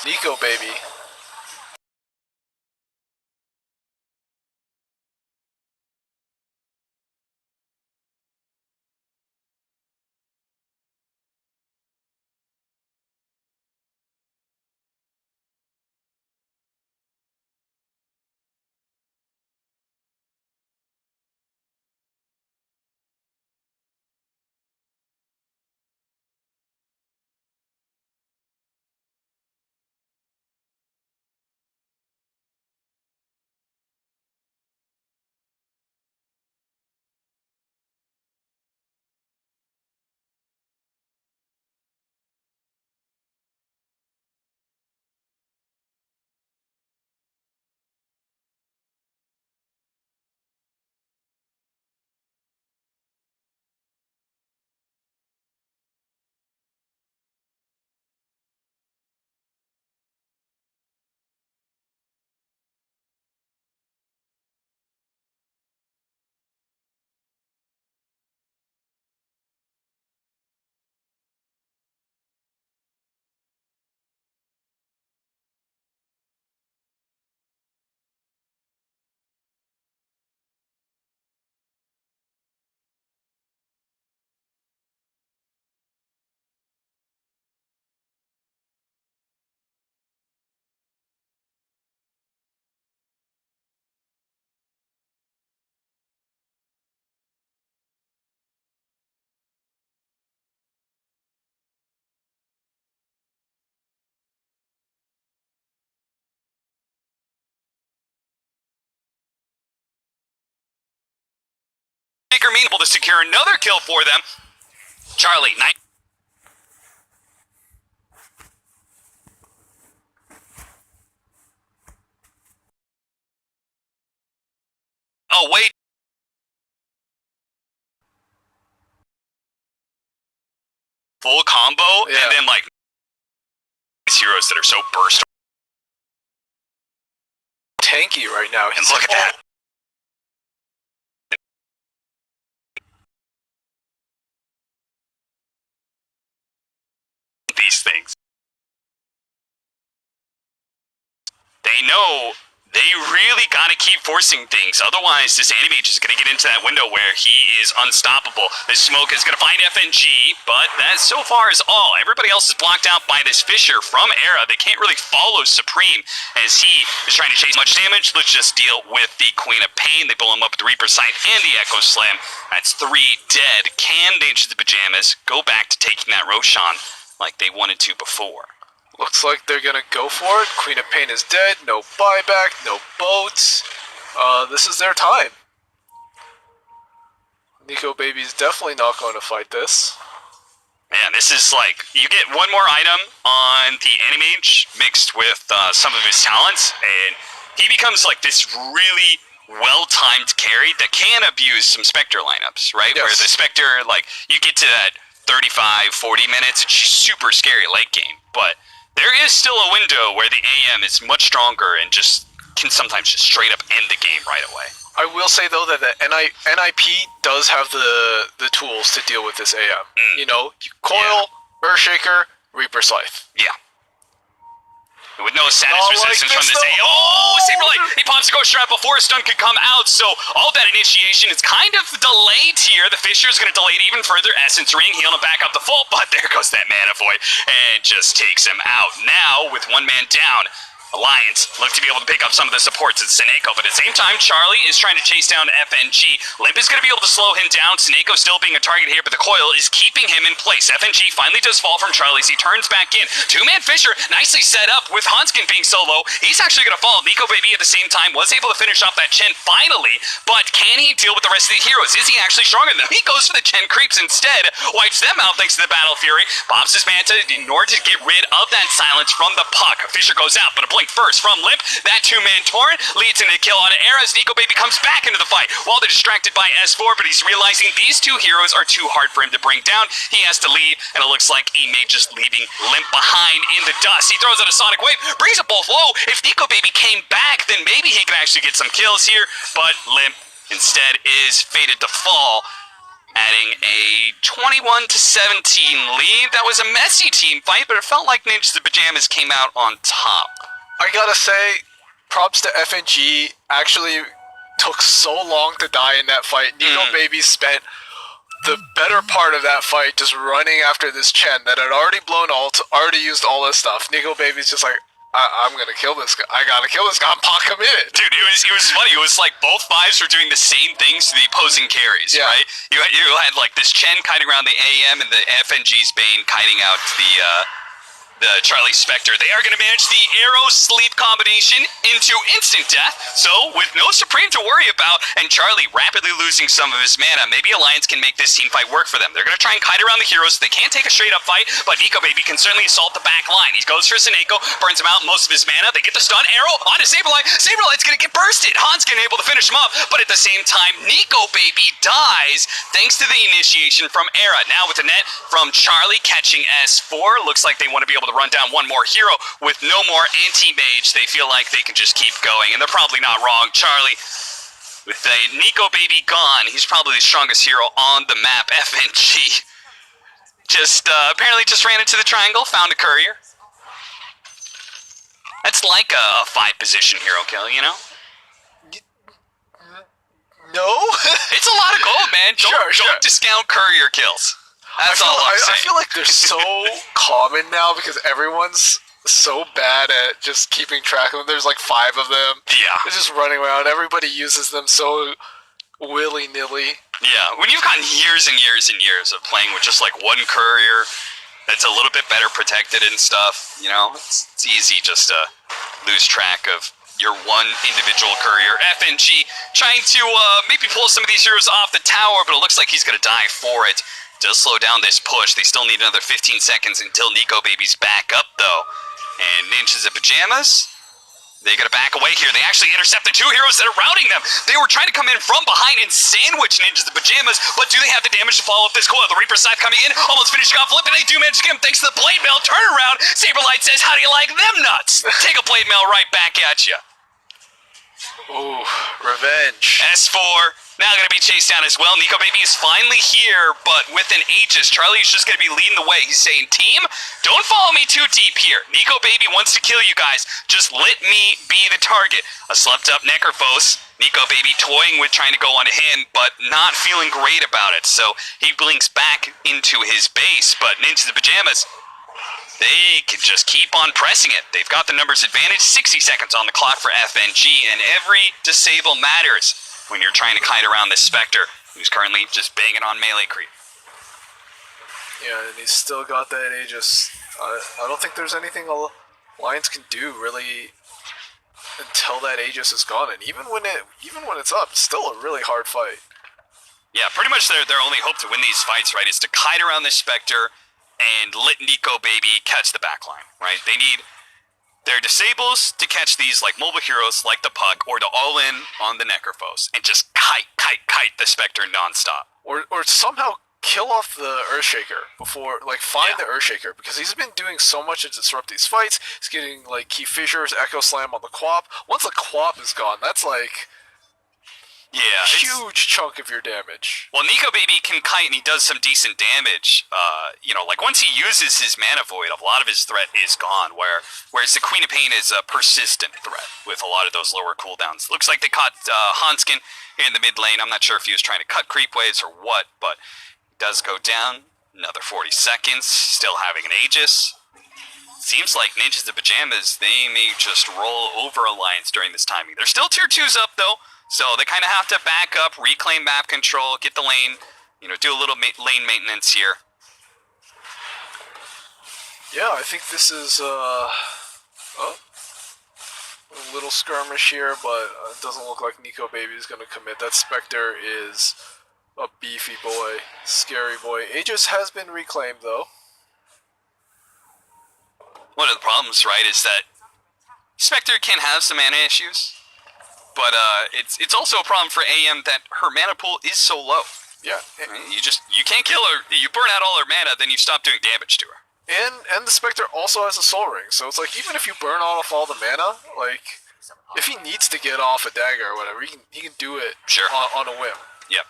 Nico, baby. Able to secure another kill for them. Charlie, oh wait. Full combo, and then like these heroes that are so burst. Tanky right now. And look at that. These things. They know they really gotta keep forcing things, otherwise this Animage is gonna get into that window where he is unstoppable. The smoke is gonna find FNG, but that so far is all. Everybody else is blocked out by this Fissure from Era. They can't really follow Supreme as he is trying to chase much damage. Let's just deal with the Queen of Pain. They blow him up with the Reaper Sight and the Echo Slam. That's 3 dead. Can Danger the Pajamas go back to taking that Roshan like they wanted to before? Looks like they're gonna go for it. Queen of Pain is dead. No buyback. No boats. This is their time. Nico Baby's definitely not going to fight this. Man, this is like, you get one more item on the Animage mixed with some of his talents, and he becomes like this really well-timed carry that can abuse some Spectre lineups, right? Yes. Where the Spectre, like, you get to that 35, 40 minutes, it's super scary late game, but there is still a window where the AM is much stronger and just can sometimes just straight up end the game right away. I will say though that the NIP does have the tools to deal with this AM. You know, Coil, Earthshaker, Reaper Scythe. Yeah. With no status resistance from this AM. Oh, Saberlight! He pops a Ghost Trap before a stun could come out, so all that initiation is kind of delayed here. The Fissure is going to delay it even further. Essence Ring, he'll back up the full, but there goes that Mana Void, and just takes him out. Now, with one man down, Alliance look to be able to pick up some of the supports at Seneko, but at the same time, Charlie is trying to chase down FNG. Limp is going to be able to slow him down. Seneko still being a target here, but the coil is keeping him in place. FNG finally does fall from Charlie, so he turns back in. Two-man Fissure nicely set up with Hanskin being so low. He's actually going to fall. Nico Baby at the same time was able to finish off that Chen finally, but can he deal with the rest of the heroes? Is he actually stronger than them? He goes for the Chen creeps instead, wipes them out thanks to the Battle Fury, pops his Manta in order to get rid of that silence from the puck. Fissure goes out, but a blink first from Limp. That two-man torrent leads into the kill on Era as Nico Baby comes back into the fight while they're distracted by S4, but he's realizing these two heroes are too hard for him to bring down. He has to leave, and it looks like he may just leaving Limp behind in the dust. He throws out a Sonic Wave, brings it both low. If Nico Baby came back, then maybe he could actually get some kills here, but Limp instead is fated to fall, adding a 21-17 lead. That was a messy team fight, but it felt like Ninjas in Pajamas came out on top. I gotta say, props to FNG. Actually took so long to die in that fight. Nico Baby spent the better part of that fight just running after this Chen that had already blown ult, already used all this stuff. Nico Baby's just like, I'm gonna kill this guy. I gotta kill this guy. I'm pot committed. Dude, it was funny. It was like both fives were doing the same things to the opposing carries, right? You had like this Chen kiting around the AM and the FNG's Bane kiting out the Charlie Spectre. They are going to manage the arrow sleep combination into instant death, so with no Supreme to worry about, and Charlie rapidly losing some of his mana, maybe Alliance can make this team fight work for them. They're going to try and kite around the heroes. They can't take a straight up fight, but Nico Baby can certainly assault the back line. He goes for Seneko, burns him out most of his mana. They get the stun arrow onto Saberlight. Saberlight's going to get bursted. Han's going to be able to finish him up, but at the same time, Nico Baby dies thanks to the initiation from Era. Now with the net from Charlie catching S4, looks like they want to be able to run down one more hero with no more anti-mage. They feel like they can just keep going, and they're probably not wrong. Charlie, with the Nico Baby gone, he's probably the strongest hero on the map. FNG just apparently just ran into the triangle, found a courier. That's like a 5-position hero kill, you know? No? It's a lot of gold, man. Don't discount courier kills. That's all I'm saying. I feel like they're so common now because everyone's so bad at just keeping track of them. There's like 5 of them. Yeah. They're just running around. Everybody uses them so willy-nilly. Yeah, when you've gotten years and years and years of playing with just like one courier that's a little bit better protected and stuff, you know, it's easy just to lose track of your one individual courier. FNG trying to maybe pull some of these heroes off the tower, but it looks like he's going to die for it. Does slow down this push. They still need another 15 seconds until Nico Baby's back up, though. And Ninjas in Pajamas, they gotta back away here. They actually intercept the 2 heroes that are routing them. They were trying to come in from behind and sandwich Ninjas in Pajamas, but do they have the damage to follow up this coil? The Reaper Scythe coming in, almost finishing off Flip, and they do manage to get him thanks to the Blade Mail turnaround. Saberlight says, how do you like them nuts? Take a Blade Mail right back at you. Ooh, revenge. S4 now going to be chased down as well. Nico Baby is finally here, but with an Aegis. Charlie's just going to be leading the way. He's saying, team, don't follow me too deep here. Nico Baby wants to kill you guys. Just let me be the target. A slept up Necrophos. Nico Baby toying with trying to go on him, but not feeling great about it. So he blinks back into his base, but Ninjas in Pajamas, they can just keep on pressing it. They've got the numbers advantage. 60 seconds on the clock for FNG, and every disable matters when you're trying to kite around this Spectre, who's currently just banging on melee creep. Yeah, and he's still got that Aegis. I don't think there's anything Alliance can do, really, until that Aegis is gone. And even when it's up, it's still a really hard fight. Yeah, pretty much their only hope to win these fights, right, is to kite around this Spectre and let Nico Baby catch the backline, right? They need their disables to catch these like mobile heroes like the Puck, or to all in on the Necrophos and just kite the Spectre nonstop. Or somehow kill off the Earthshaker before, like, find the Earthshaker, because he's been doing so much to disrupt these fights. He's getting like key fissures, Echo Slam on the Quap. Once the Quap is gone, that's like huge chunk of your damage. Well, Nico Baby can kite and he does some decent damage. You know, like once he uses his mana void, a lot of his threat is gone. Whereas the Queen of Pain is a persistent threat with a lot of those lower cooldowns. Looks like they caught Hanskin in the mid lane. I'm not sure if he was trying to cut creep waves or what, but he does go down. Another 40 seconds, still having an Aegis. Seems like Ninjas in Pajamas, they may just roll over Alliance during this timing. They're still tier 2s up though. So they kind of have to back up, reclaim map control, get the lane, you know, do a little lane maintenance here. Yeah, I think this is a little skirmish here, but it doesn't look like Nico Baby is going to commit. That Spectre is a beefy boy, scary boy. Aegis has been reclaimed, though. One of the problems, right, is that Spectre can have some mana issues. But it's also a problem for AM that her mana pool is so low. Yeah. Right? You can't kill her. You burn out all her mana, then you stop doing damage to her. And the Spectre also has a Soul Ring, so it's like even if you burn off all the mana, like if he needs to get off a dagger or whatever, he can do it on a whim. Yep.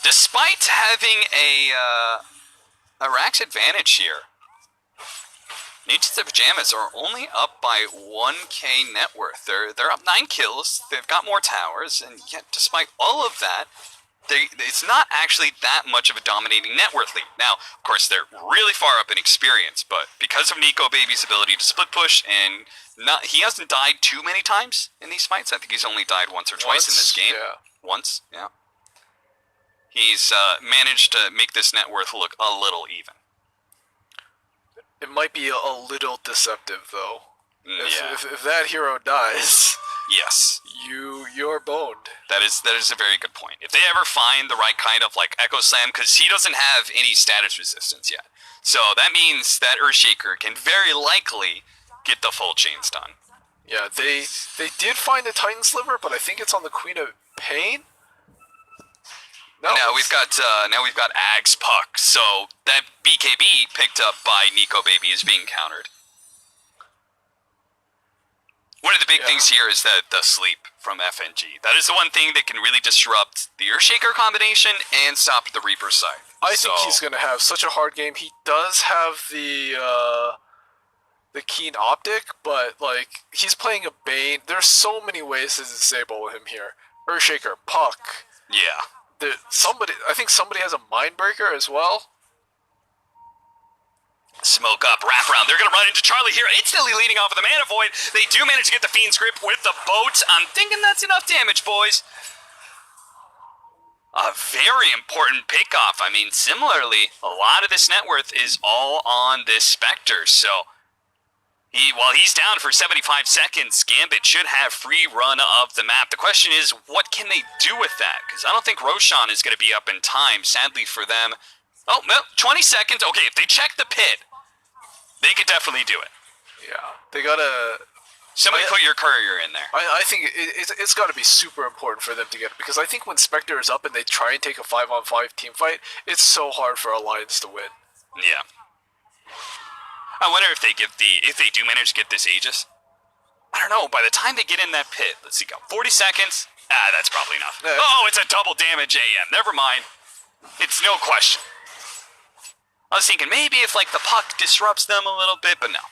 despite having a Rax advantage here, Ninjas of Pajamas are only up by 1k net worth. They're up 9 kills, they've got more towers, and yet despite all of that, it's not actually that much of a dominating net worth lead. Now, of course, they're really far up in experience, but because of Nico Baby's ability to split push, and he hasn't died too many times in these fights. I think he's only died once or twice in this game. Yeah. Once, yeah. He's managed to make this net worth look a little even. It might be a little deceptive, though. Yeah. If that hero dies, yes, you're boned. That is a very good point. If they ever find the right kind of like Echo Slam, because he doesn't have any status resistance yet, so that means that Earthshaker can very likely get the full chain stun. Yeah, they did find a Titan Sliver, but I think it's on the Queen of Pain. No, now we've got Ag's Puck, so that BKB picked up by Nico Baby is being countered. One of the big things here is that the sleep from FNG. That is the one thing that can really disrupt the Earthshaker combination and stop the Reaper side. I think he's going to have such a hard game. He does have the keen optic, but like he's playing a Bane. There's so many ways to disable him here. Earthshaker, Puck. Yeah. I think somebody has a Mindbreaker as well. Smoke up, wrap around. They're going to run into Charlie here, instantly leading off with the Mana Void. They do manage to get the Fiend's Grip with the boat. I'm thinking that's enough damage, boys. A very important pickoff. I mean, similarly, a lot of this net worth is all on this Spectre, so while he's down for 75 seconds, Gambit should have free run of the map. The question is, what can they do with that? Because I don't think Roshan is going to be up in time, sadly for them. Oh, no, 20 seconds. Okay, if they check the pit, they could definitely do it. Yeah, they gotta... Somebody put your courier in there. I think it's got to be super important for them to get it, because I think when Spectre is up and they try and take a 5-on-5 team fight, it's so hard for Alliance to win. Yeah. I wonder if they do manage to get this Aegis. I don't know, by the time they get in that pit, let's see, 40 seconds? That's probably enough. Oh, it's a double damage AM. Never mind. It's no question. I was thinking maybe if like the Puck disrupts them a little bit, but no.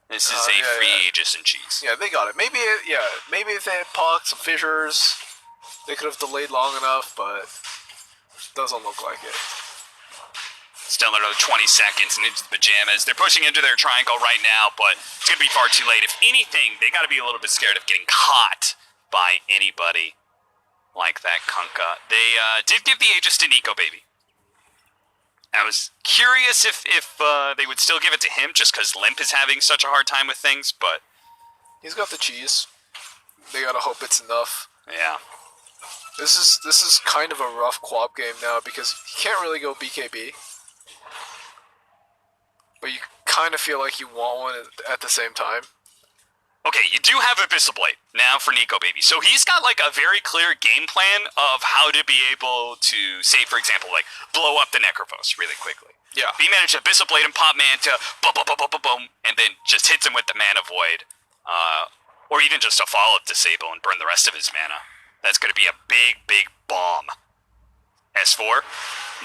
This is a free Aegis and cheese. Yeah, they got it. Maybe if they had Puck, some fissures, they could have delayed long enough, but it doesn't look like it. Still another 20 seconds and into the Pajamas. They're pushing into their triangle right now, but it's going to be far too late. If anything, they got to be a little bit scared of getting caught by anybody like that Kunkka. They did give the Aegis to Nico Baby. I was curious if they would still give it to him just because Limp is having such a hard time with things, but... He's got the cheese. They gotta hope it's enough. Yeah. This is kind of a rough co-op game now because you can't really go BKB. But you kind of feel like you want one at the same time. Okay, you do have Abyssal Blade now for Nico Baby. So he's got like a very clear game plan of how to be able to, say for example, like blow up the Necrophos really quickly. Yeah. He managed Abyssal Blade and Pop Manta, boom, boom, boom, boom, boom, boom, and then just hits him with the Mana Void. Or even just a follow-up Disable and burn the rest of his mana. That's going to be a big, big bomb. S4,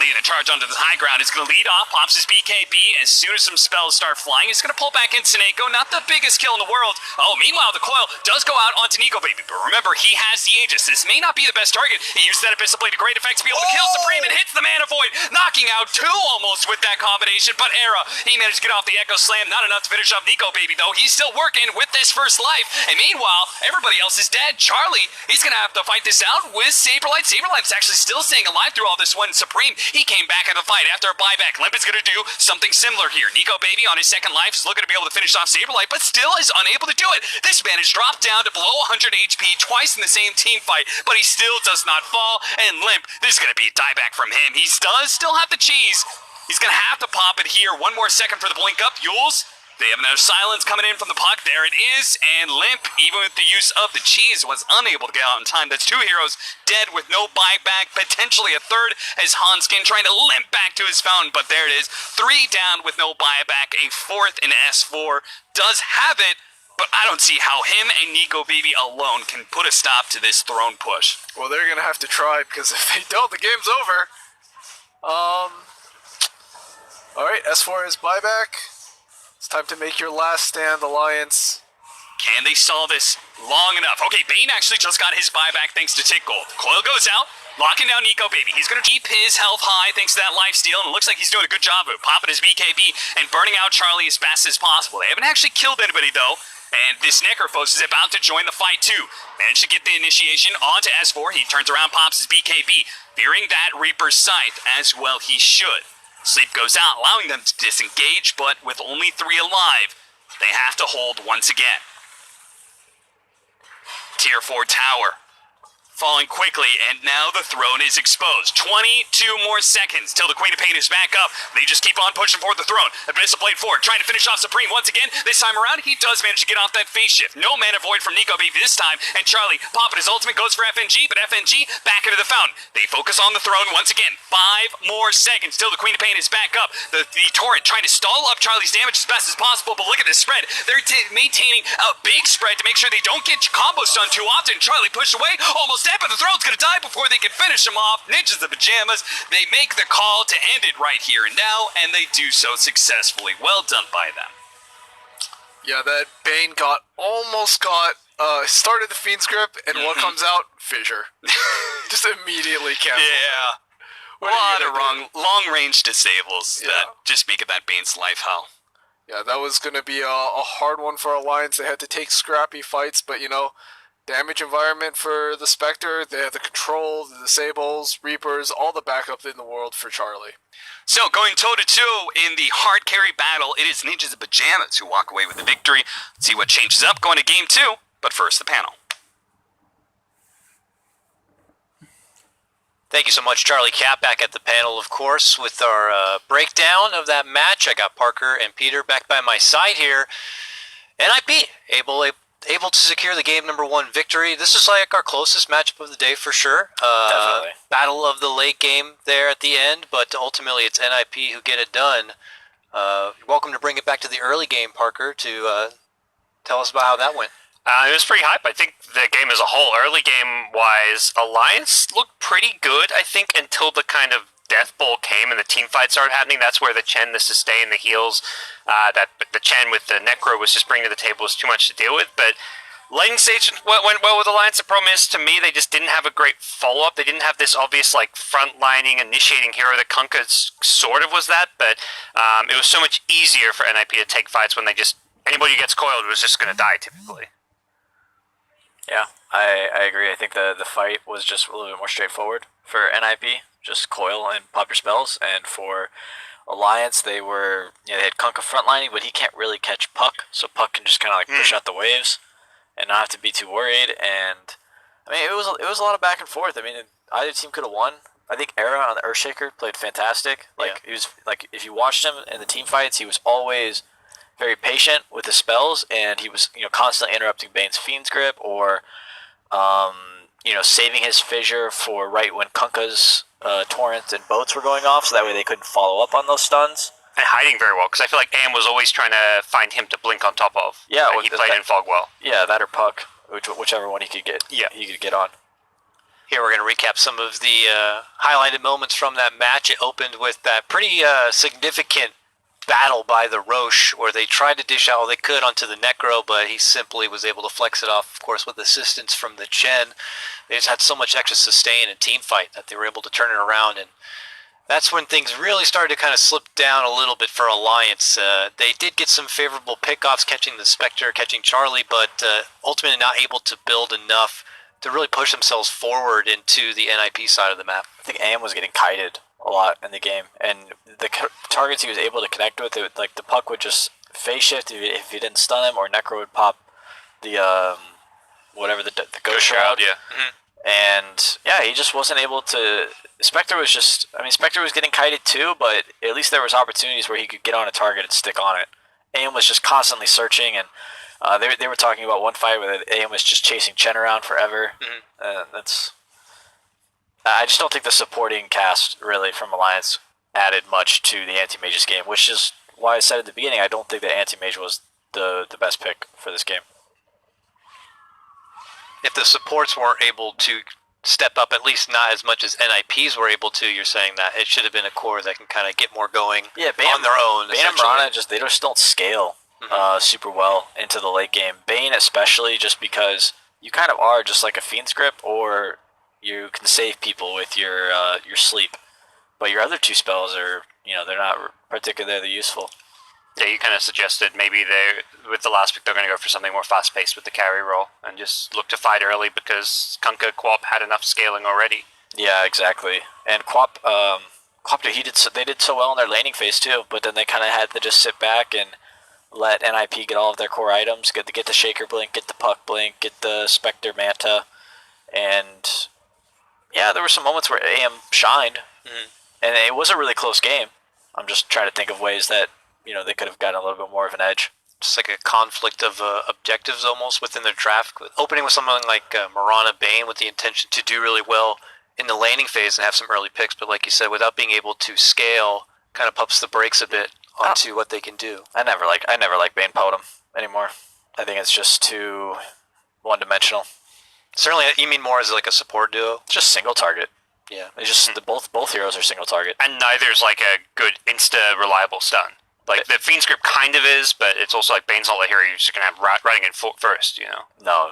leading the charge onto the high ground, is going to lead off, pops his BKB. As soon as some spells start flying, he's going to pull back in Seneko. Not the biggest kill in the world. Oh, meanwhile, the coil does go out onto Nico Baby. But remember, he has the Aegis. This may not be the best target. He used that Abyssal Blade to great effect to be able to kill Supreme and hits the Mana Void, knocking out two almost with that combination. But Era, he managed to get off the Echo Slam. Not enough to finish off Nico Baby, though. He's still working with this first life. And meanwhile, everybody else is dead. Charlie, he's going to have to fight this out with Saberlight. Saberlight's actually still staying alive through all this one. Supreme, he came back in the fight after a buyback. Limp is going to do something similar here. Nico Baby on his second life is looking to be able to finish off Saberlight, but still is unable to do it. This man has dropped down to below 100 HP twice in the same team fight, but he still does not fall. And Limp, this is going to be a dieback from him. He does still have the cheese. He's going to have to pop it here. One more second for the blink up. Yules, they have another silence coming in from the Puck. There it is. And Limp, even with the use of the cheese, was unable to get out in time. That's two heroes dead with no buyback. Potentially a third as Hanskin trying to limp back to his fountain. But there it is. Three down with no buyback. A fourth in S4 does have it. But I don't see how him and Nico Baby alone can put a stop to this throne push. Well, they're going to have to try, because if they don't, the game's over. Alright, S4 is buyback. It's time to make your last stand, Alliance. Can they stall this long enough? Okay, Bane actually just got his buyback thanks to Tick Gold. Coil goes out, locking down Nico Baby. He's going to keep his health high thanks to that lifesteal, and it looks like he's doing a good job of it, popping his BKB and burning out Charlie as fast as possible. They haven't actually killed anybody, though, and this Necrophos is about to join the fight, too. Managed to get the initiation onto S4. He turns around, pops his BKB, fearing that Reaper's Scythe, as well he should. Sleep goes out, allowing them to disengage, but with only 3 alive, they have to hold once again. Tier 4 tower falling quickly, and now the throne is exposed. 22 more seconds till the Queen of Pain is back up. They just keep on pushing for the throne. Abyssal Blade 4 trying to finish off Supreme once again. This time around, he does manage to get off that phase shift. No mana void from Nico Baby this time, and Charlie popping his ultimate goes for FNG, but FNG back into the fountain. They focus on the throne once again. 5 more seconds till the Queen of Pain is back up. The Torrent trying to stall up Charlie's damage as best as possible, but look at this spread. They're maintaining a big spread to make sure they don't get combo stun too often. Charlie pushed away, almost dead, but the throne's gonna die before they can finish him off. Ninjas the Pajamas, they make the call to end it right here and now, and they do so successfully. Well done by them. Yeah, that Bane almost got, started the Fiend's Grip, and what comes out? Fissure. Just immediately canceled. Yeah. A lot of long-range disables that just make it that Bane's life hell. Yeah, that was going to be a hard one for Alliance. They had to take scrappy fights, but, damage environment for the Spectre. They have the control, the disables, Reapers, all the backup in the world for Charlie. So, going toe-to-toe in the hard carry battle, it is Ninjas of Pajamas who walk away with the victory. Let's see what changes up going to Game 2, but first, the panel. Thank you so much, Charlie Cap, back at the panel, of course, with our breakdown of that match. I got Parker and Peter back by my side here. NIP, able to secure the game number 1 victory. This is like our closest matchup of the day for sure. Definitely. Battle of the late game there at the end, but ultimately it's NIP who get it done. Welcome to bring it back to the early game, Parker, to tell us about how that went. It was pretty hype. I think the game as a whole, early game-wise, Alliance looked pretty good, I think, until the kind of Death Bowl came and the team fight started happening. That's where the Chen, the sustain, the heals, that the Chen with the Necro was just bringing to the table was too much to deal with. But Lightning Stage went well with Alliance. The problem is, to me, they just didn't have a great follow-up. They didn't have this obvious, front-lining, initiating hero. The Kunkka sort of was that, but it was so much easier for NIP to take fights when anybody who gets coiled was just going to die, typically. Yeah, I agree. I think the fight was just a little bit more straightforward for NIP. Just coil and pop your spells. And for Alliance, they had Kunkka frontlining, but he can't really catch Puck, so Puck can just kind of push out the waves and not have to be too worried. And I mean, it was a lot of back and forth. I mean, either team could have won. I think Era on the Earthshaker played fantastic. He was if you watched him in the team fights, he was always very patient with his spells, and he was constantly interrupting Bane's Fiend's Grip or saving his fissure for right when Kunkka's torrents and boats were going off, so that way they couldn't follow up on those stuns. And hiding very well, because I feel like AM was always trying to find him to blink on top of. Yeah, and he played in Fog well. Yeah, that or Puck, whichever one he could get. Yeah, he could get on. Here we're going to recap some of the highlighted moments from that match. It opened with that pretty significant battle by the Roche, where they tried to dish out all they could onto the Necro, but he simply was able to flex it off, of course, with assistance from the Chen. They just had so much extra sustain and team fight that they were able to turn it around, and that's when things really started to kind of slip down a little bit for Alliance. They did get some favorable pickoffs, catching the Spectre, catching Charlie, but ultimately not able to build enough to really push themselves forward into the NIP side of the map. I think AM was getting kited a lot in the game, and the targets he was able to connect with, the Puck would just phase shift if he didn't stun him, or Necro would pop the the Ghost Shroud. Yeah. And yeah, he just wasn't able to. Spectre was getting kited too, but at least there was opportunities where he could get on a target and stick on it. AM was just constantly searching, and they were talking about one fight where AM was just chasing Chen around forever. I just don't think the supporting cast really from Alliance added much to the Anti-Mage's game, which is why I said at the beginning I don't think that Anti-Mage was the best pick for this game. If the supports weren't able to step up, at least not as much as NIPs were able to. You're saying that it should have been a core that can kind of get more going on their own. Bane and Mirana they just don't scale super well into the late game. Bane especially, just because you kind of are just like a Fiend's Grip, or you can save people with your sleep. But your other two spells are, they're not particularly useful. Yeah, you kind of suggested maybe with the last pick they're going to go for something more fast-paced with the carry roll and just look to fight early because Kunkka Quap had enough scaling already. Yeah, exactly. And Quap they did so well in their laning phase too, but then they kind of had to just sit back and let NIP get all of their core items, get the Shaker Blink, get the Puck Blink, get the Spectre Manta, and yeah, there were some moments where AM shined, and it was a really close game. I'm just trying to think of ways that they could have gotten a little bit more of an edge. Just like a conflict of objectives almost within their draft. Opening with someone like Mirana Bane with the intention to do really well in the laning phase and have some early picks, but like you said, without being able to scale, kind of pumps the brakes a bit onto what they can do. I never like Bane Totem anymore. I think it's just too one-dimensional. Certainly, you mean more as like a support duo? Just single target. Yeah. It's just both heroes are single target. And neither's like a good insta-reliable stun. Like, the Fiend's Grip kind of is, but it's also like Bane's not a hero you're just going to have running in first, No,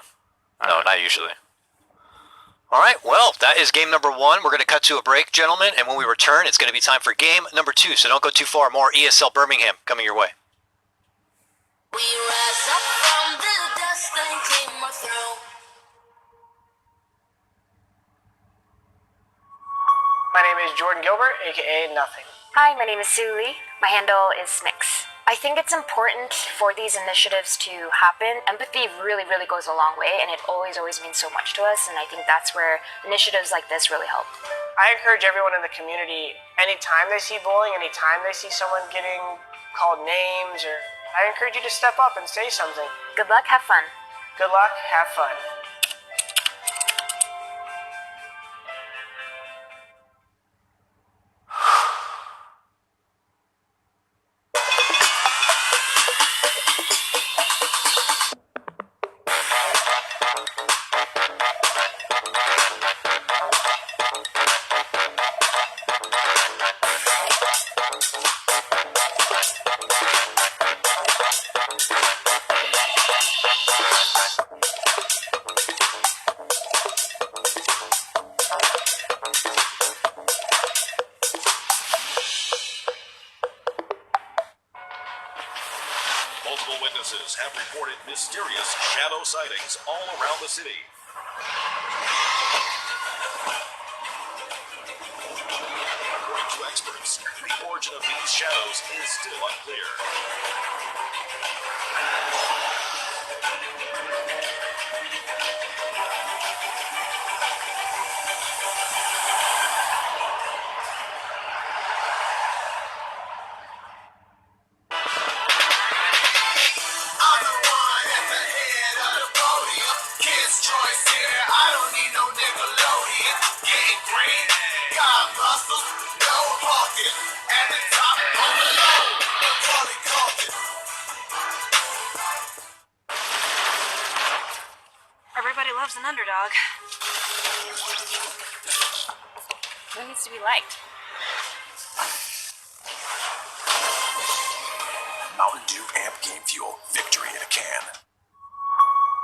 not usually. All right, well, that is game number 1. We're going to cut to a break, gentlemen, and when we return, it's going to be time for game number 2, so don't go too far. More ESL Birmingham coming your way. We rise up from the dust and claim our throne. My name is Jordan Gilbert, aka Nothing. Hi, my name is Sue Lee. My handle is Smix. I think it's important for these initiatives to happen. Empathy really, really goes a long way, and it always means so much to us, and I think that's where initiatives like this really help. I encourage everyone in the community, anytime they see bullying, anytime they see someone getting called names, I encourage you to step up and say something. Good luck, have fun. Good luck, have fun. Multiple witnesses have reported mysterious shadow sightings all around the city. According to experts, the origin of these shadows is still unclear. Everybody loves an underdog. Who needs to be liked? Mountain Dew Amp Game Fuel. Victory in a can.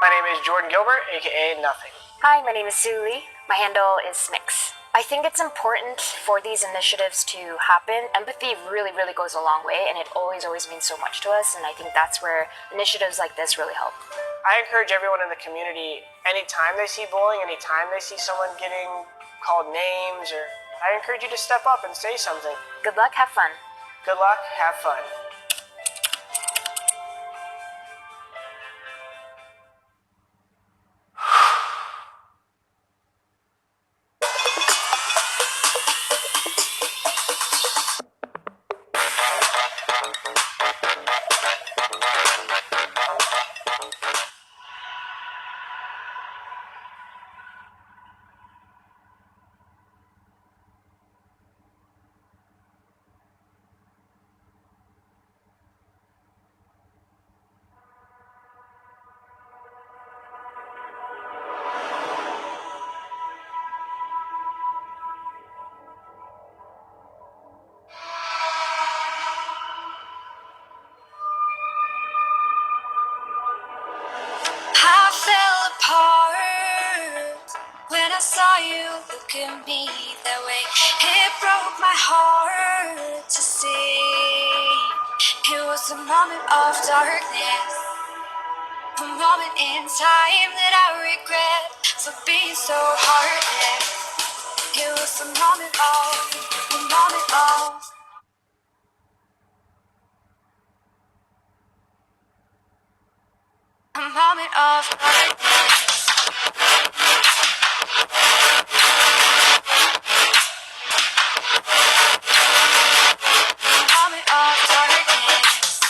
My name is Jordan Gilbert, aka Nothing. Hi, my name is Sue Lee. My handle is Smix. I think it's important for these initiatives to happen. Empathy really, really goes a long way, and it always means so much to us, and I think that's where initiatives like this really help. I encourage everyone in the community, anytime they see bullying, anytime they see someone getting called names, I encourage you to step up and say something. Good luck, have fun. Good luck, have fun. at me that way. It broke my heart to see. It was a moment of darkness, a moment in time that I regret for being so heartless. It was a moment of darkness. A moment of darkness.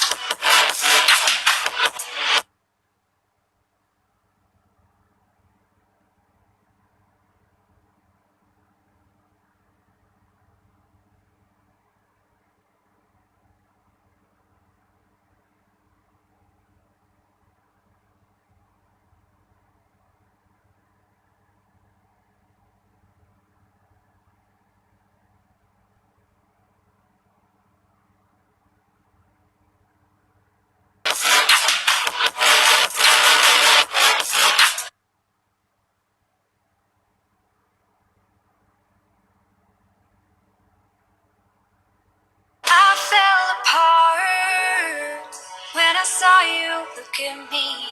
I fell apart when I saw you look at me.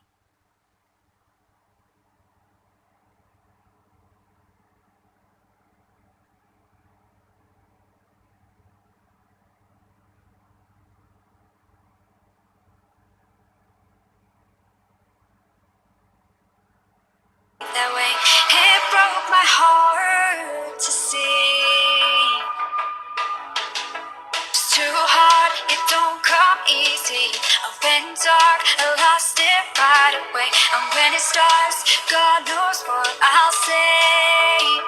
That way, it broke my heart to see. It's too hard, it don't come easy. I went dark, I lost it right away. And when it starts, God knows what I'll say.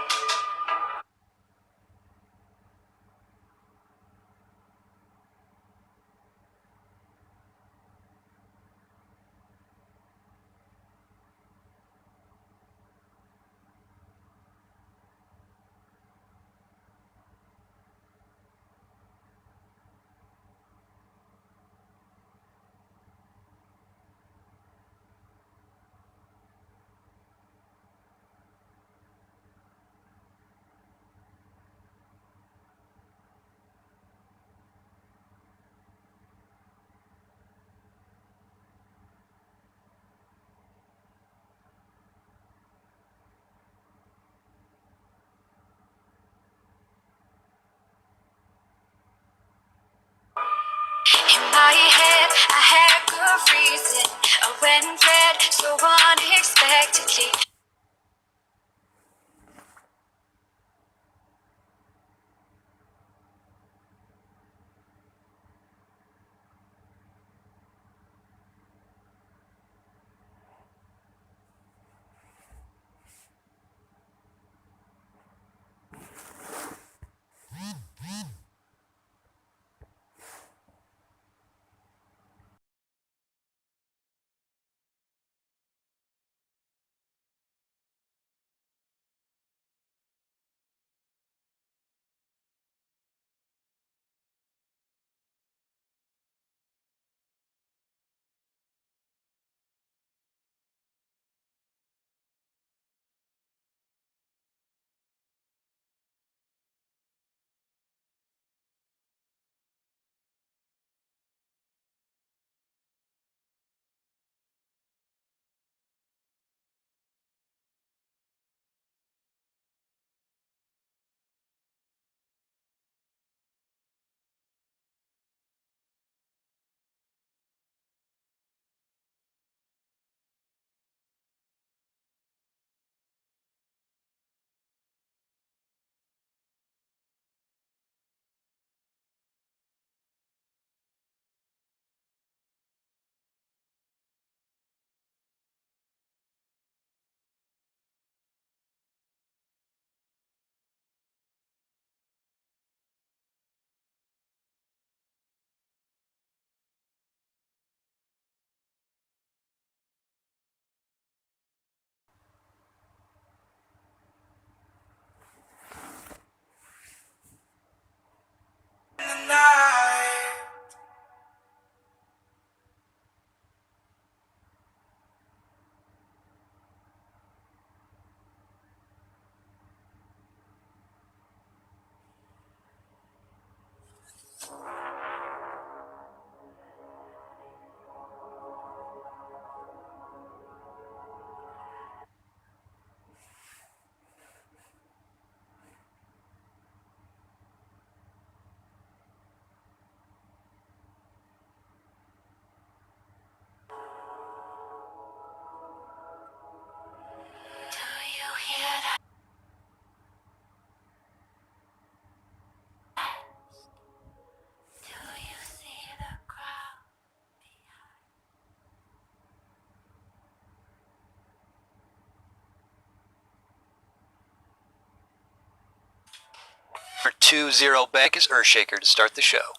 2-0 back is Earthshaker to start the show.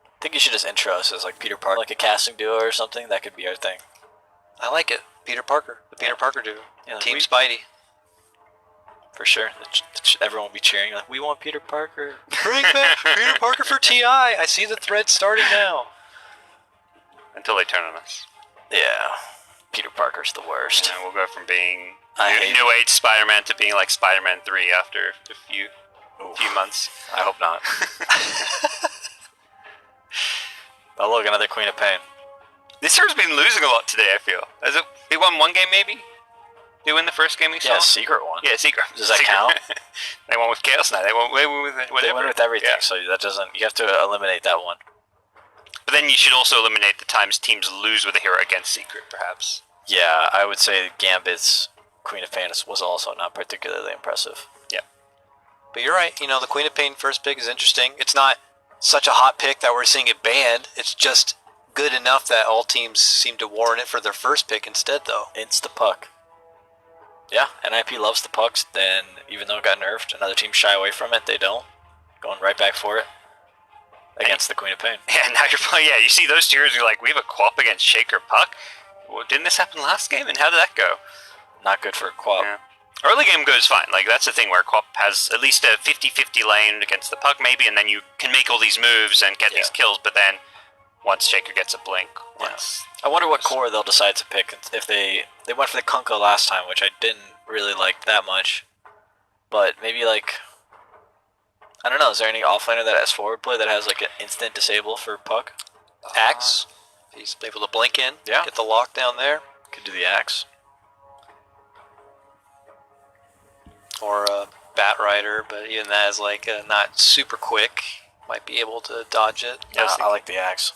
I think you should just intro us as like Peter Parker, like a casting duo or something. That could be our thing. I like it. Peter Parker. The Peter Parker duo. Yeah, Team Spidey. For sure. Everyone will be cheering like, we want Peter Parker. Bring back Peter Parker for TI. I see the thread starting now. Until they turn on us. Yeah. Peter Parker's the worst. And we'll go from being I new age Spider-Man to being like Spider-Man 3 after a few months. I hope not. Oh, look, another Queen of Pain. This hero's been losing a lot today, I feel. They won one game, maybe? They win the first game we saw? Yeah, secret one. Yeah, secret. Does that count? They won with Chaos Knight. They won with whatever. They win with everything, Yeah. so that doesn't... You have to eliminate that one. But then you should also eliminate the times teams lose with a hero against secret, perhaps. Yeah, I would say Gambit's Queen of Pain was also not particularly impressive. Yeah. But you're right. You know, the Queen of Pain first pick is interesting. It's not such a hot pick that we're seeing it banned. It's just good enough that all teams seem to warrant it for their first pick instead, though. It's the puck. Yeah, NIP loves the pucks, then even though it got nerfed, another team shy away from it, they don't. Going right back for it against the Queen of Pain. Yeah, now you're playing. Yeah, you see those tiers, you're like, we have a co-op against Shaker Puck? Well, didn't this happen last game? And how did that go? Not good for Quap. Yeah. Early game goes fine. Like, that's the thing where Quap has at least a 50-50 lane against the puck, maybe, and then you can make all these moves and get these kills, but then once Shaker gets a blink, I wonder what core they'll decide to pick. If they went for the Kunkka last time, which I didn't really like that much. But maybe like, I don't know, is there any offlaner that has forward play that has like an instant disable for puck? Axe. He's able to blink in. Yeah. Get the lock down there. Could do the axe. Or a Bat Rider, but even that is like not super quick. Might be able to dodge it. Yeah, I like the axe.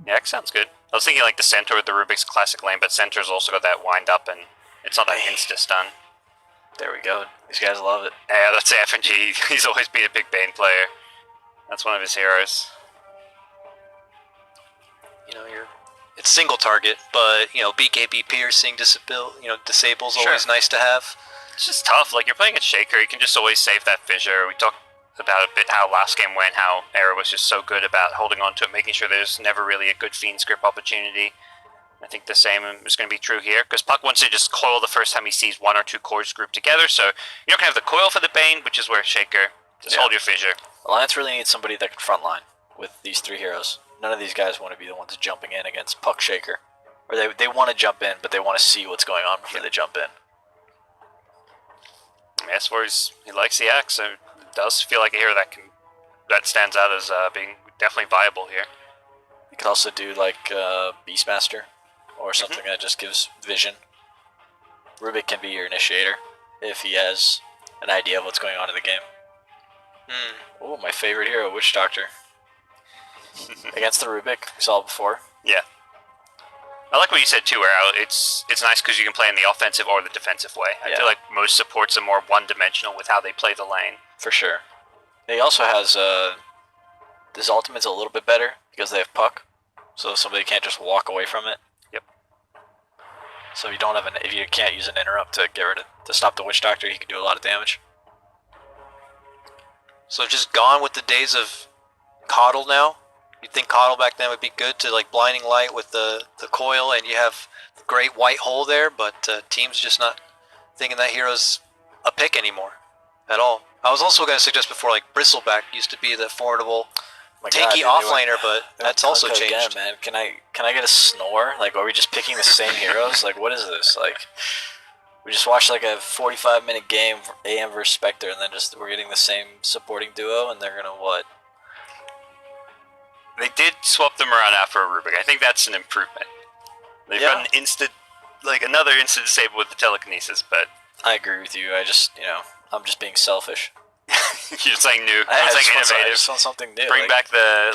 Yeah, that sounds good. I was thinking like the Centaur with the Rubik's classic lane, but Centaur's also got that wind up and it's not like insta-stun. There we go. These guys love it. Yeah, that's FNG. He's always been a big Bane player. That's one of his heroes. You know, it's single target, but you know, BKB piercing disable's always nice to have. It's just tough. Like, you're playing a Shaker, you can just always save that fissure. We talked about a bit how last game went, how Era was just so good about holding on to it, making sure there's never really a good Fiend's Grip opportunity. I think the same is going to be true here, because Puck wants to just coil the first time he sees one or two cores grouped together, so you're not going to have the coil for the Bane, which is where Shaker, just hold your fissure. Alliance really needs somebody that can frontline with these three heroes. None of these guys want to be the ones jumping in against Puck Shaker. Or they want to jump in, but they want to see what's going on before they jump in. As far as he likes the axe, so it does feel like a hero that stands out as being definitely viable here. You could also do like Beastmaster or something that just gives vision. Rubik can be your initiator if he has an idea of what's going on in the game. Oh, my favorite hero, Witch Doctor. Against the Rubik, we saw it before. Yeah. I like what you said too, where it's nice because you can play in the offensive or the defensive way. I feel like most supports are more one-dimensional with how they play the lane. For sure. He also has his ultimate's a little bit better because they have Puck, so somebody can't just walk away from it. Yep. So if you can't use an interrupt to stop the Witch Doctor, he can do a lot of damage. So just gone with the days of Coddle now? You'd think Coddle back then would be good to like Blinding Light with the coil, and you have the great white hole there, but teams just not thinking that hero's a pick anymore at all. I was also going to suggest before, like Bristleback used to be the formidable tanky offlaner, but that's also changed. Again, man. Can I get a snore? Like, are we just picking the same heroes? Like, what is this? Like, we just watched like a 45-minute game, AM versus Spectre, and then we're getting the same supporting duo, and they're gonna what? They did swap them around after a Rubik. I think that's an improvement. They've got another instant disable with the telekinesis, but I agree with you. I'm just being selfish. you're saying new. I It's just innovative. want something new. Bring back the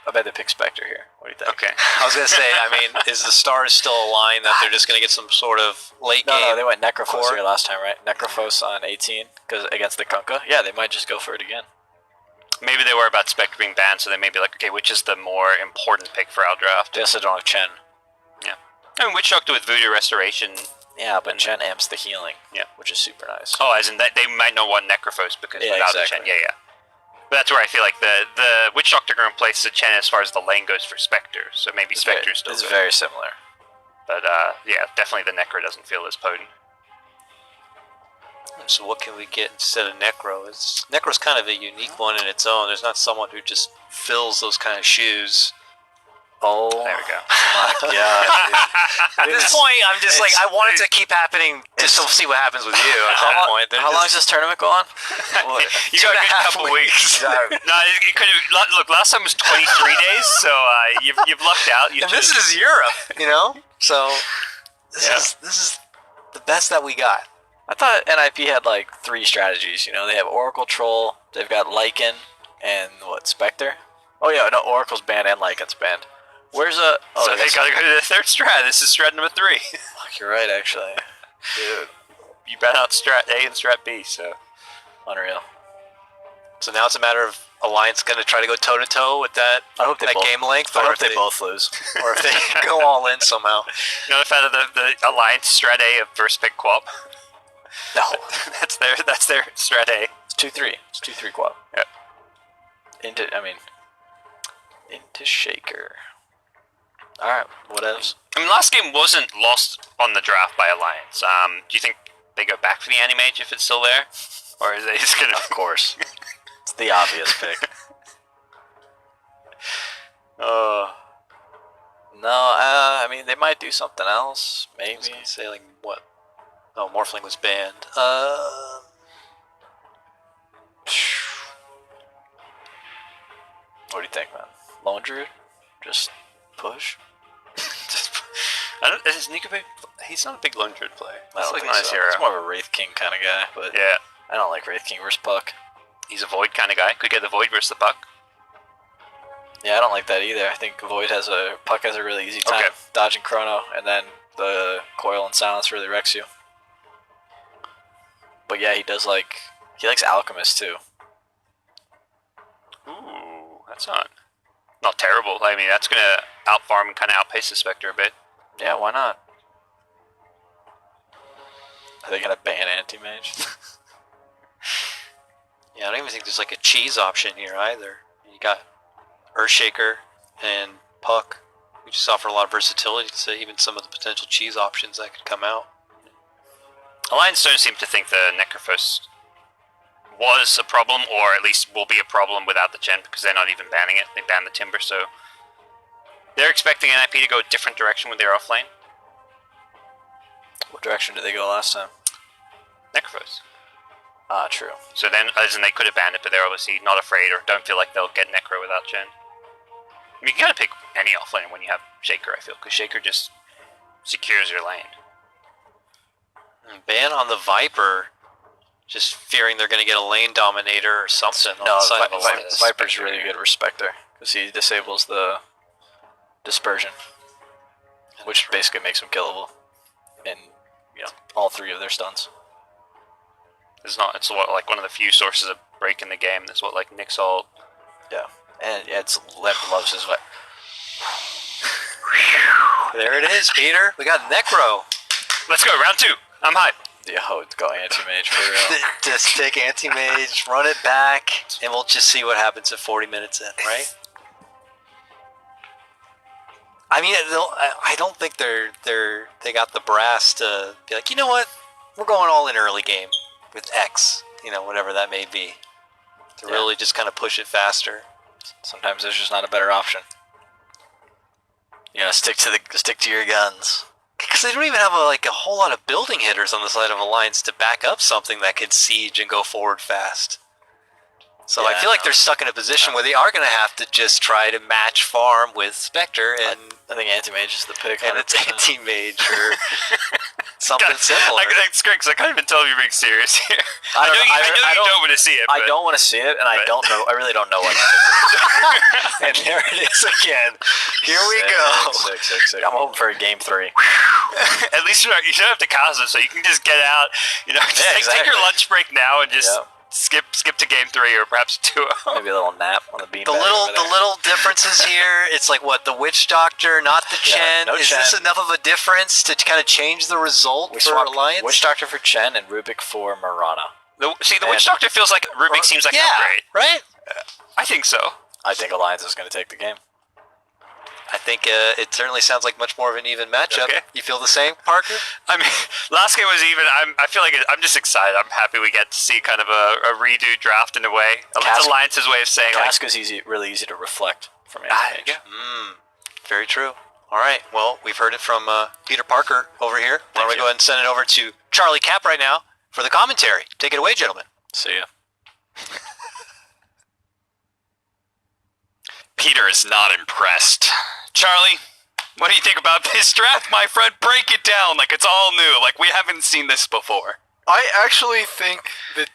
I bet they pick Spectre here. What do you think? Okay. I was going to say, I mean, is the stars still aligned that they're just going to get some sort of late game? No, they went Necrophos core? here last time, right? Necrophos on 18 because against the Kunkka. Yeah, they might just go for it again. Maybe they were about Spectre being banned, so they may be like, okay, which is the more important pick for our draft? They also don't have Chen. Yeah. I mean, Witch Doctor with Voodoo Restoration. Yeah, but Chen amps the healing. Yeah. Which is super nice. Oh, as in that they might not want Necrophos because without the Chen. Yeah. But that's where I feel like the Witch Doctor can replace the Chen as far as the lane goes for Spectre. So maybe Spectre's still It's good. very similar. But yeah, definitely the Necro doesn't feel as potent. So what can we get instead of Necro? Necro's kind of a unique one in its own. There's not someone who just fills those kind of shoes. Oh, There we go. my god. At this point, I'm just like, I want it to keep happening just to see what happens with you at that point. How long does this tournament go on? You got a good couple weeks. No, it could have. Look, last time was 23 days, so you've lucked out. And this is Europe, you know? So this is the best that we got. I thought NIP had like 3 strategies. You know, they have Oracle Troll, they've got Lycan, and what, Spectre? Oh yeah, no, Oracle's banned and Lycan's banned. Where's a? Oh, so they gotta go to the third strat. This is strat number 3. Fuck, you're right, actually. Dude, You bet out strat A and strat B, so unreal. So now it's a matter of Alliance going to try to go toe to toe with that. I hope they that both, game length. I or hope if they both lose. or if they go all in somehow. you know the fact that the Alliance strat A of first pick Quap. No, that's their strat A. it's 2-3. It's 2-3 quad. Yep. Into Shaker. All right, what else? I mean, last game wasn't lost on the draft by Alliance. Do you think they go back for the Animage if it's still there, or is they just gonna? Of course, it's the obvious pick. No, I mean they might do something else. Maybe. I was gonna say like what? Oh, Morphling was banned. What do you think, man? Lone Druid? Just push? I don't. Is Nico? He's not a big Lone Druid player. I That's don't like think not his so. hero. He's more of a Wraith King kind of guy, but Yeah, I don't like Wraith King versus Puck. he's a Void kind of guy. Could get the Void versus the Puck. Yeah, I don't like that either. I think Puck has a really easy time Okay. dodging Chrono, and then the Coil and Silence really wrecks you. But yeah, he likes Alchemist too. Ooh, that's not terrible. I mean, that's gonna outfarm and kind of outpace the Spectre a bit. Yeah, why not? Are they gonna ban Anti-Mage? Yeah, I don't even think there's like a cheese option here either. You got Earthshaker and Puck, who just offer a lot of versatility to even some of the potential cheese options that could come out. Alliance don't seem to think the Necrophos was a problem, or at least will be a problem without the Chen, because they're not even banning it. They banned the Timber, so they're expecting NIP to go a different direction with their offlane. What direction did they go last time? Necrophos. Ah, true. So then, as in they could have banned it, but they're obviously not afraid or don't feel like they'll get Necro without Chen. I mean, you gotta pick any offlane when you have Shaker, I feel, because Shaker just secures your lane. And ban on the Viper, just fearing they're going to get a lane dominator or something on No, the side of Alliance. Viper's really good with Spectre, because he disables the dispersion, which basically makes him killable in all 3 of their stuns. It's like one of the few sources of break in the game. That's what like Nick's ult. Yeah, and it's Lemp loves his Viper. There it is, Peter. We got Necro. Let's go, round 2. I'm hyped. Yo, it's go Anti-Mage for real. Just take Anti-Mage, run it back, and we'll just see what happens at 40 minutes in, right? I mean, I don't think they got the brass to be like, you know what, we're going all in early game with X, whatever that may be, to really just kind of push it faster. Sometimes there's just not a better option. Stick to your guns. Because they don't even have a whole lot of building hitters on the side of Alliance to back up something that could siege and go forward fast. So I Yeah, feel like they're stuck in a position where they are going to have to just try to match farm with Spectre, and I think Anti-Mage is the pick. and it's 100%. Anti-Mage or something God, similar. It's great because I can't even tell if you're being serious here. I I don't know know- I you don't- don't want to see it. I but don't want to see it, and I Right. don't know. I really don't know what. And there it is again. Here we go. Six. I'm hoping for a game 3. At least you don't have to cast it, so you can just get out. Just take exactly. your lunch break now and just Yep. skip to game 3 or perhaps 2. Maybe a little nap on the beanbag. The little differences here. It's like what, the Witch Doctor, not the Yeah, Chen. no Is this Chen. enough of a difference to kind of change the result We for swapped Alliance? Witch Doctor for Chen and Rubik for Marana. The Witch Doctor feels like Rubik seems like an yeah, upgrade. right. I think so. I think Alliance is going to take the game. I think it certainly sounds like much more of an even matchup. Okay. You feel the same, Parker? I mean, last game was even. I feel like I'm just excited. I'm happy we get to see kind of a redo draft in a way. It's Alliance's way of saying like. Casca's really easy to reflect from Yeah. animation. Very true. All right. Well, we've heard it from Peter Parker over here. Why don't we go ahead and send it over to Charlie Cap right now for the commentary? Take it away, gentlemen. See ya. Peter is not impressed. Charlie, what do you think about this draft, my friend? Break it down like it's all new, like we haven't seen this before. I actually think the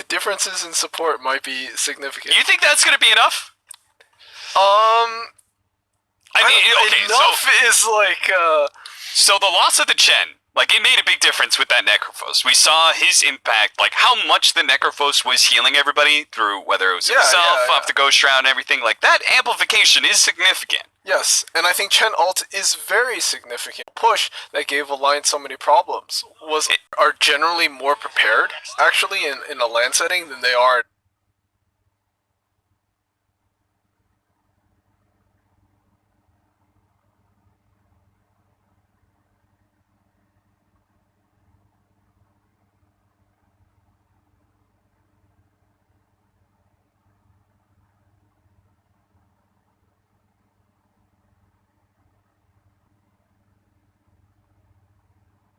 differences in support might be significant. You think that's going to be enough? Enough is like So the loss of the Chen, like it made a big difference with that Necrophos. We saw his impact, like how much the Necrophos was healing everybody through whether it was himself, off the Ghost Shroud and everything. Like that amplification is significant. yes, and I think Chen ult is very significant. Push that gave Alliance so many problems are generally more prepared actually in a LAN setting than they are